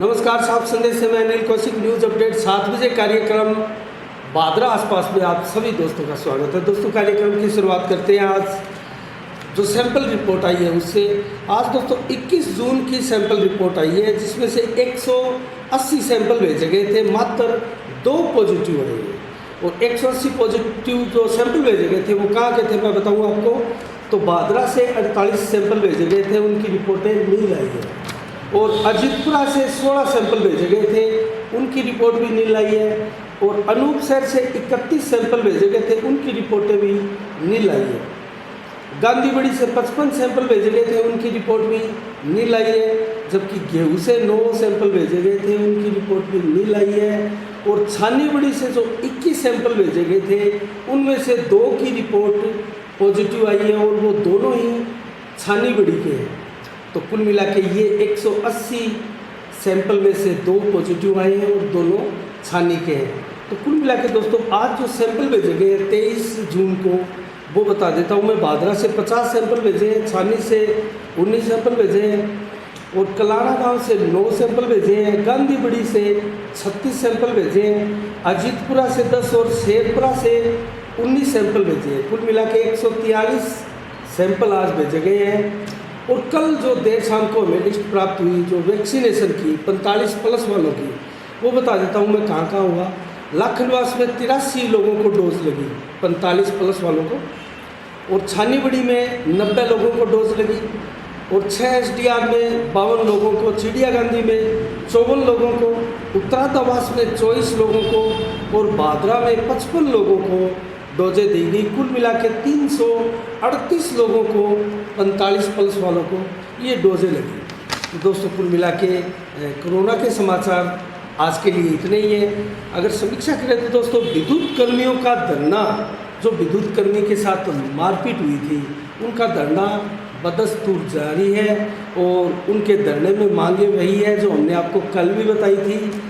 नमस्कार, साहब संदेश से मैं अनिल कौशिक। न्यूज़ अपडेट 7 बजे कार्यक्रम बादरा आसपास में आप सभी दोस्तों का स्वागत है। दोस्तों, कार्यक्रम की शुरुआत करते हैं। आज जो सैंपल रिपोर्ट आई है उससे आज दोस्तों 21 जून की सैंपल रिपोर्ट आई है, जिसमें से 180 सैंपल भेजे गए थे, मात्र 2 पॉजिटिव आए हैं। और 180 पॉजिटिव जो सैंपल भेजे गए थे वो कहाँ के थे मैं बताऊँगा आपको। तो बादरा से 48 सैंपल भेजे गए थे, उनकी रिपोर्टें नील आई है। और अजीतपुरा से 16 सैंपल भेजे गए थे, उनकी रिपोर्ट भी नील आई है। और अनूपसर से 31 सैंपल भेजे गए थे, उनकी रिपोर्टें भी नील आई है। गांधीबड़ी से 55 सैंपल भेजे गए थे, उनकी रिपोर्ट भी नील आई है। जबकि गेहूं से 9 सैंपल भेजे गए थे, उनकी रिपोर्ट भी नील आई है। और छानीबड़ी से जो 21 सैंपल भेजे गए थे, उनमें से 2 की रिपोर्ट पॉजिटिव आई है, और वो दोनों ही छानीबड़ी के हैं। तो कुल मिला के ये 180 सैंपल में से 2 पॉजिटिव आए हैं और दोनों छानी के हैं। तो कुल मिला के दोस्तों आज जो सैंपल भेजे गए हैं 23 जून को, वो बता देता हूँ मैं। बादरा से 50 सैंपल भेजे हैं, छानी से 19 सैंपल भेजे हैं, और कलाना गांव से 9 सैंपल भेजे हैं, गांधीबड़ी से 36 सैंपल भेजे हैं, अजीतपुरा से 10 और शेरपुरा से 19 सैंपल भेजे हैं। कुल मिला के 143 सैंपल आज भेजे गए हैं। और कल जो देर शाम को हमें लिस्ट प्राप्त हुई जो वैक्सीनेशन की 45 प्लस वालों की, वो बता देता हूँ मैं कहाँ कहाँ हुआ। लाखनवास में 83 लोगों को डोज लगी 45 प्लस वालों को, और छानीबड़ी में 90 लोगों को डोज लगी, और 6 SDR में 52 लोगों को, चिड़िया गांधी में 54 लोगों को, उत्तरादावास में 24 लोगों को, और बादरा में 55 लोगों को डोजें दी गई। कुल मिला के 338 लोगों को 45 प्लस वालों को ये डोजें लगी। तो दोस्तों कुल मिला के कोरोना के समाचार आज के लिए इतने ही हैं। अगर समीक्षा करें तो दोस्तों विद्युत कर्मियों का धरना, जो विद्युत कर्मी के साथ मारपीट हुई थी, उनका धरना बदस्तूर जारी है। और उनके धरने में मांगे वही है जो हमने आपको कल भी बताई थी।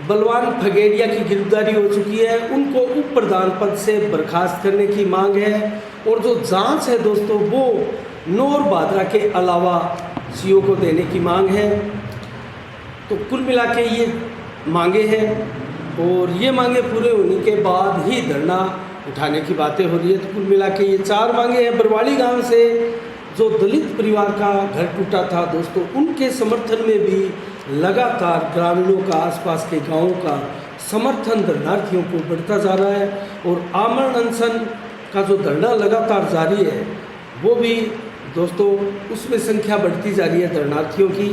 बलवान फगेड़िया की गिरफ्तारी हो चुकी है, उनको उप प्रधान पद से बर्खास्त करने की मांग है। और जो जांच है दोस्तों वो नौर बादरा के अलावा CO को देने की मांग है। तो कुल मिला के ये मांगे हैं, और ये मांगे पूरे होने के बाद ही धरना उठाने की बातें हो रही है। तो कुल मिला के ये 4 मांगे हैं। बरवाली गांव से जो दलित परिवार का घर टूटा था दोस्तों, उनके समर्थन में भी लगातार ग्रामीणों का, आसपास के गांवों का समर्थन धरनार्थियों को बढ़ता जा रहा है। और आमरण अनशन का जो धरना लगातार जारी है, वो भी दोस्तों उसमें संख्या बढ़ती जा रही है धरनार्थियों की।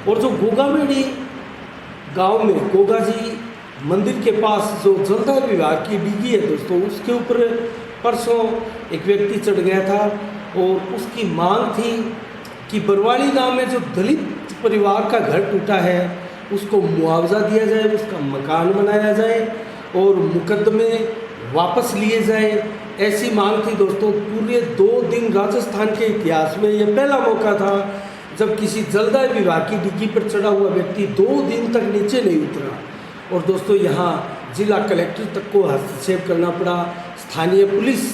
और जो गोगामेड़ी गांव में गोगा जी मंदिर के पास जो जलदाय विभाग की डिगी है दोस्तों, उसके ऊपर परसों एक व्यक्ति चढ़ गया था, और उसकी मांग थी कि बरवाली गांव में जो दलित परिवार का घर टूटा है उसको मुआवजा दिया जाए, उसका मकान बनाया जाए, और मुकदमे वापस लिए जाए। ऐसी मांग थी दोस्तों। पूरे 2 दिन राजस्थान के इतिहास में यह पहला मौका था जब किसी जलदाय विभाग की डिग्गी पर चढ़ा हुआ व्यक्ति 2 दिन तक नीचे नहीं उतरा। और दोस्तों यहाँ जिला कलेक्टर तक को हस्तक्षेप करना पड़ा। स्थानीय पुलिस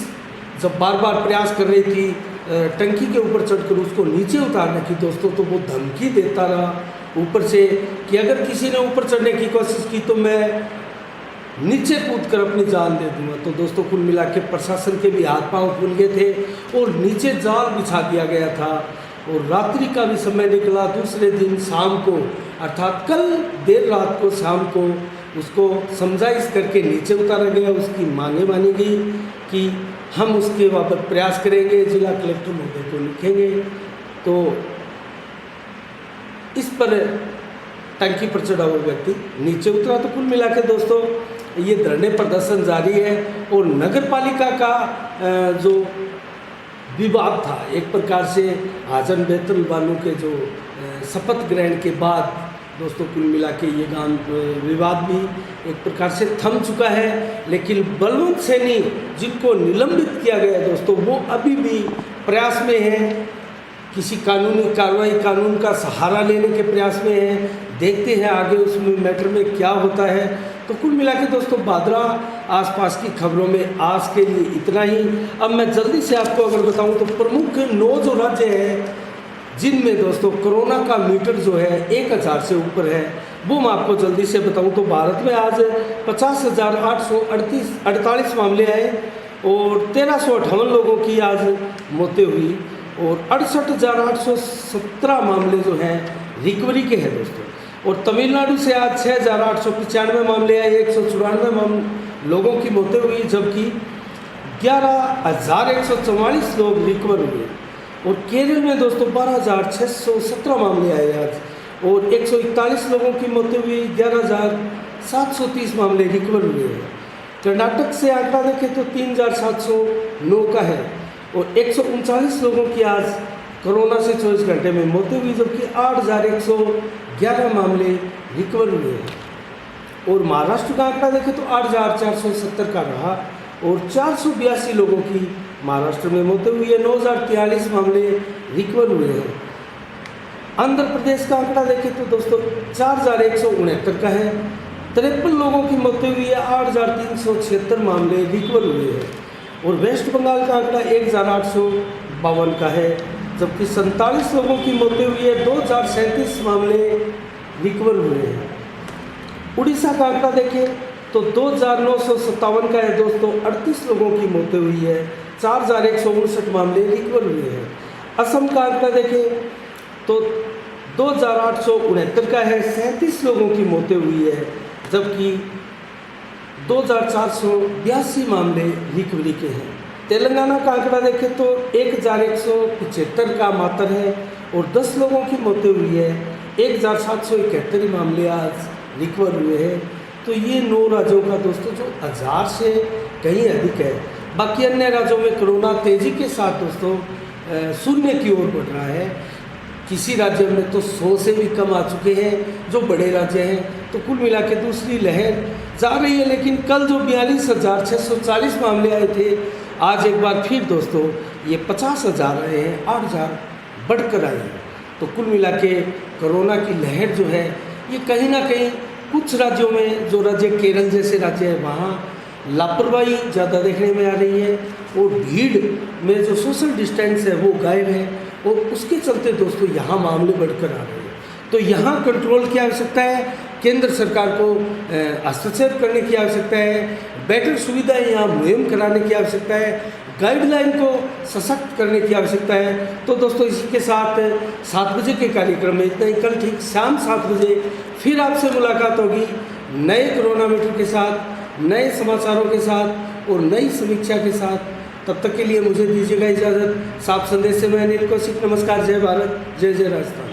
जब बार बार प्रयास कर रही थी टंकी के ऊपर चढ़कर उसको नीचे उतारने की दोस्तों, तो वो धमकी देता रहा ऊपर से कि अगर किसी ने ऊपर चढ़ने की कोशिश की तो मैं नीचे कूदकर अपनी जान दे दूंगा। तो दोस्तों कुल मिला के प्रशासन के भी हाथ पांव फूल गए थे, और नीचे जाल बिछा दिया गया था। और रात्रि का भी समय निकला। दूसरे दिन शाम को, अर्थात कल देर रात को शाम को, उसको समझाइश करके नीचे उतारा गया। उसकी मांगे मानी गई कि हम उसके बाबत प्रयास करेंगे, जिला कलेक्टर महोदय को लिखेंगे। तो इस पर टंकी पर चढ़ा हुआ व्यक्ति नीचे उतरा। तो कुल मिला के दोस्तों ये धरने प्रदर्शन जारी है। और नगर पालिका का जो विवाद था, एक प्रकार से हाजन बेतल वालों के जो शपथ ग्रहण के बाद दोस्तों कुल मिला के ये विवाद भी एक प्रकार से थम चुका है। लेकिन बलवंत सैनी जिनको निलंबित किया गया दोस्तों, वो अभी भी प्रयास में हैं, किसी कानूनी कार्रवाई, कानून का सहारा लेने के प्रयास में हैं। देखते हैं आगे उसमें मैटर में क्या होता है। तो कुल मिला के दोस्तों बादरा आसपास की खबरों में आज के लिए इतना ही। अब मैं जल्दी से आपको अगर बताऊं तो प्रमुख 9 जो राज्य हैं जिनमें दोस्तों कोरोना का मीटर जो है 1000 से ऊपर है, वो मैं आपको जल्दी से बताऊं तो भारत में आज 50,848 मामले आए और 1358 लोगों की आज मौतें हुई और 68,817 मामले जो हैं रिकवरी के हैं दोस्तों। और तमिलनाडु से आज 6,895 मामले आए, 194 लोगों की मौतें हुई, जबकि 11,144 लोग रिकवर हुए। और केरल में दोस्तों 12,617 मामले आए आज और 141 लोगों की मौतें हुई, 11,730 मामले रिकवर हुए हैं। कर्नाटक से आंकड़ा देखें तो 3,709 का है और 139 लोगों की आज कोरोना से 24 घंटे में मौतें हुई, जबकि 8,111 मामले रिकवर हुए हैं। और महाराष्ट्र का आंकड़ा देखें तो 8,470 का रहा और 482 लोगों की महाराष्ट्र में मौतें हुई है, 9,043 मामले रिकवर हुए हैं। आंध्र प्रदेश का आंकड़ा देखें तो दोस्तों 4,169 का है, 53 लोगों की मौतें हुई है, 8,376 मामले रिकवर हुए हैं। और वेस्ट बंगाल का आंकड़ा 1,852 का है, जबकि 47 लोगों की मौतें हुई है, 2,037 मामले रिकवर हुए हैं। उड़ीसा का आंकड़ा देखें तो 2,957 का है दोस्तों, 38 लोगों की मौतें हुई है, 4,159 मामले रिकवर हुए हैं। असम का आंकड़ा देखें तो 2,869 का है, 37 लोगों की मौतें हुई है, जबकि 2,482 मामले रिकवरी के हैं। तेलंगाना का आंकड़ा देखें तो 1,175 का मात्र है और 10 लोगों की मौतें हुई है, 1,771 मामले आज रिकवर हुए हैं। तो ये 9 राज्यों का दोस्तों जो 1000 से कहीं अधिक है। बाकी अन्य राज्यों में कोरोना तेज़ी के साथ दोस्तों शून्य की ओर बढ़ रहा है। किसी राज्य में तो 100 से भी कम आ चुके हैं जो बड़े राज्य हैं। तो कुल मिला के दूसरी लहर जा रही है, लेकिन कल जो 42,640 मामले आए थे, आज एक बार फिर दोस्तों ये 50,000 आए हैं, 8,000 बढ़कर आए हैं। तो कुल मिला के कोरोना की लहर जो है ये कहीं ना कहीं कुछ राज्यों में, जो राज्य केरल जैसे राज्य है, वहाँ लापरवाही ज़्यादा देखने में आ रही है और भीड़ में जो सोशल डिस्टेंस है वो गायब है और उसके चलते दोस्तों यहाँ मामले बढ़कर आ रहे हैं। तो यहाँ कंट्रोल की आवश्यकता है, केंद्र सरकार को हस्तक्षेप करने की आवश्यकता है, बेटर सुविधाएं यहाँ मुहैया कराने की आवश्यकता है, गाइडलाइन को सशक्त करने की आवश्यकता है। तो दोस्तों इसी के साथ 7 बजे के कार्यक्रम में इतना ही। कल ठीक शाम 7 बजे फिर आपसे मुलाकात होगी नए कोरोना मीटर के साथ, नए समाचारों के साथ और नई समीक्षा के साथ। तब तक के लिए मुझे दीजिएगा इजाज़त। साफ संदेश से मैं अनिल कौशिक। नमस्कार। जय भारत, जय जय राजस्थान।